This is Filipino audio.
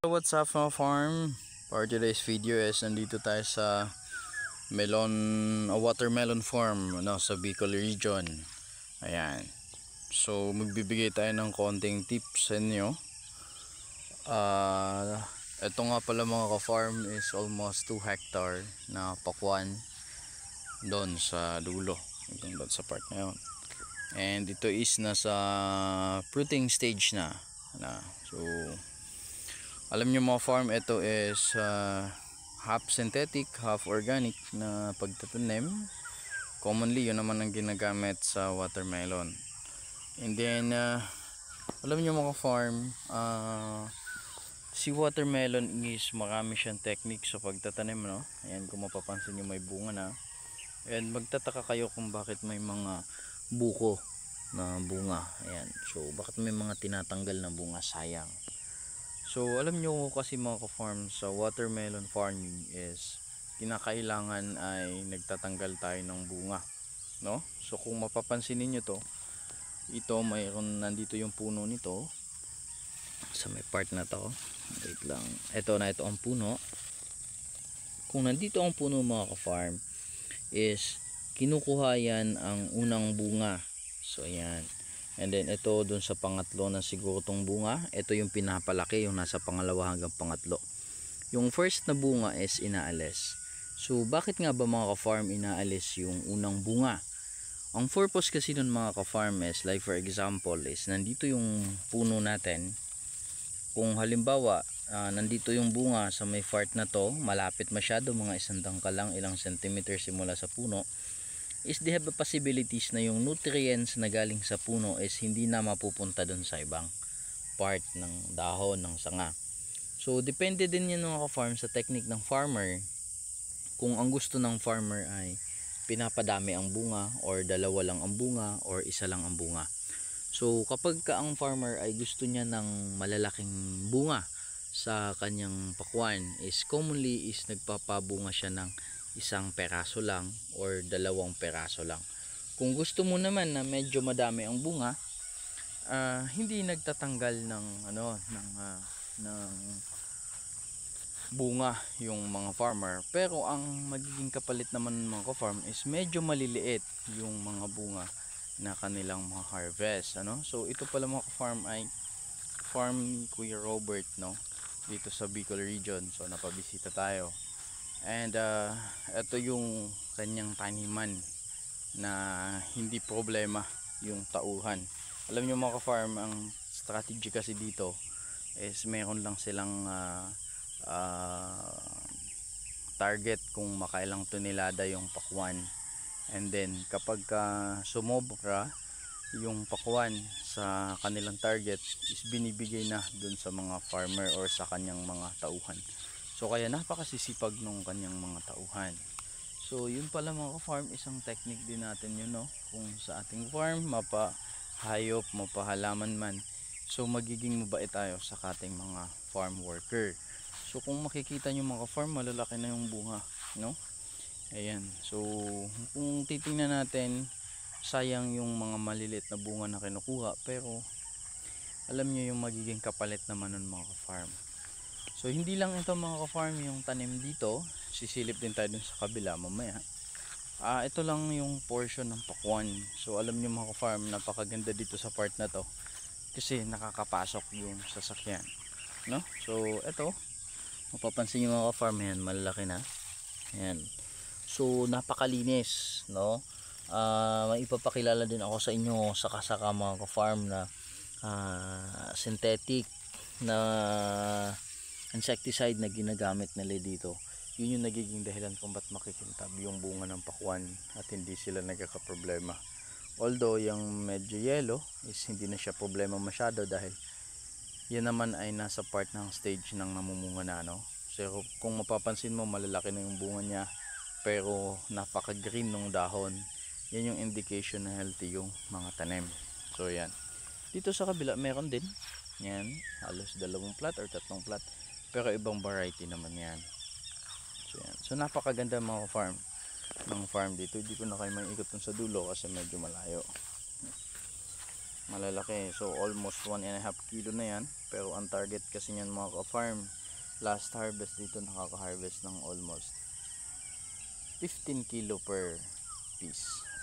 What's up mga farm? For today's video is nandito tayo sa watermelon farm sa Bicol region. Ayan. So magbibigay tayo ng konting tips sa inyo. Ito nga pala mga ka-farm is almost 2 hectare na pakwan doon sa dulo. Hanggang doon sa part na yun. And ito is nasa fruiting stage na. So alam nyo mga farm, ito is half synthetic, half organic na pagtatanim. Commonly yun naman ang ginagamit sa watermelon. And then alam nyo mga farm, si watermelon is marami siyang technique sa pagtatanim, no? Ayan, kung mapapansin nyo may bunga na. And magtataka kayo kung bakit may mga buko na bunga. Ayan, so bakit may mga tinatanggal na bunga, sayang. So alam nyo kasi mga ka-farm, sa watermelon farming is kinakailangan ay nagtatanggal tayo ng bunga, no? So kung mapapansin niyo to, ito mayroon, nandito yung puno nito sa may part na to. Wait lang, ito ang puno. Kung nandito ang puno mga ka-farm is kinukuha yan ang unang bunga. So ayan. And then ito dun sa pangatlo na siguro tong bunga, ito yung pinapalaki, yung nasa pangalawa hanggang pangatlo. Yung first na bunga is inaalis. So bakit nga ba mga ka-farm inaalis yung unang bunga? Ang purpose kasi nun mga ka-farm is, like for example is, nandito yung puno natin. Kung halimbawa nandito yung bunga sa may part na to, malapit masyado, mga 1 dangkal lang, ilang centimeter simula sa puno, is they have the possibilities na yung nutrients na galing sa puno is hindi na mapupunta dun sa ibang part ng dahon, ng sanga. So depende din yun mga ka-farm sa technique ng farmer, kung ang gusto ng farmer ay pinapadami ang bunga, or dalawa lang ang bunga, or isa lang ang bunga. So kapag ka ang farmer ay gusto niya ng malalaking bunga sa kanyang pakwan, is commonly is nagpapabunga siya ng 1 peraso lang or 2 peraso lang. Kung gusto mo naman na medyo madami ang bunga, hindi nagtatanggal ng ng bunga yung mga farmer, pero ang magiging kapalit naman ng mga farm is medyo maliliit yung mga bunga na kanilang mga harvest, So ito pala mga farm ay farm ni Kuya Robert, dito sa Bicol region. So napabisita tayo. And ito yung kanyang taniman na hindi problema yung tauhan. Alam nyo mga ka-farm, ang strategy kasi dito is meron lang silang target kung makailang tonelada yung pakwan. And then kapag sumobra yung pakwan sa kanilang target, is binibigay na dun sa mga farmer or sa kanyang mga tauhan. So kaya napakasisipag nung kanyang mga tauhan. So yun pala mga ka-farm, isang technique din natin yun, kung sa ating farm, mapahayop, mapahalaman man, so magiging mabait tayo sa ating mga farm worker. So kung makikita nyo mga ka-farm, malalaki na yung bunga, Ayan. So kung titingnan natin, sayang yung mga maliliit na bunga na kinukuha, pero alam nyo yung magiging kapalit naman nun mga ka-farm. So hindi lang ito mga ka-farm yung tanim dito, sisilip din tayo dun sa kabila mamaya. Ito lang yung portion ng pakwan. So alam niyo mga ka-farm, napakaganda dito sa part na to kasi nakakapasok yung sasakyan, So ito, mapapansin niyo mga ka-farm, yan malalaki na. Ayan. So napakalinis, may ipapakilala din ako sa inyo saka mga ka-farm na synthetic na insecticide na ginagamit nila dito. Yun yung nagiging dahilan kung ba't makikintab yung bunga ng pakwan at hindi sila nagkakaproblema. Although yung medyo yellow is hindi na siya problema masyado dahil yan naman ay nasa part ng stage ng namumunga na, So kung mapapansin mo, malalaki na yung bunga niya pero napaka green ng dahon. Yan yung indication na healthy yung mga tanim. So yan. Dito sa kabila meron din. Yan, halos 2 plat or 3 plat. Pero ibang variety naman yan. So yan. So napakaganda mga farm ng farm dito. Hindi ko na kayo maikot sa dulo kasi medyo malayo. malalaki. So almost 1.5 kilo na yan, pero ang target kasi niyan mga ka-farm, last harvest dito nakaka-harvest ng almost 15 kilo per piece.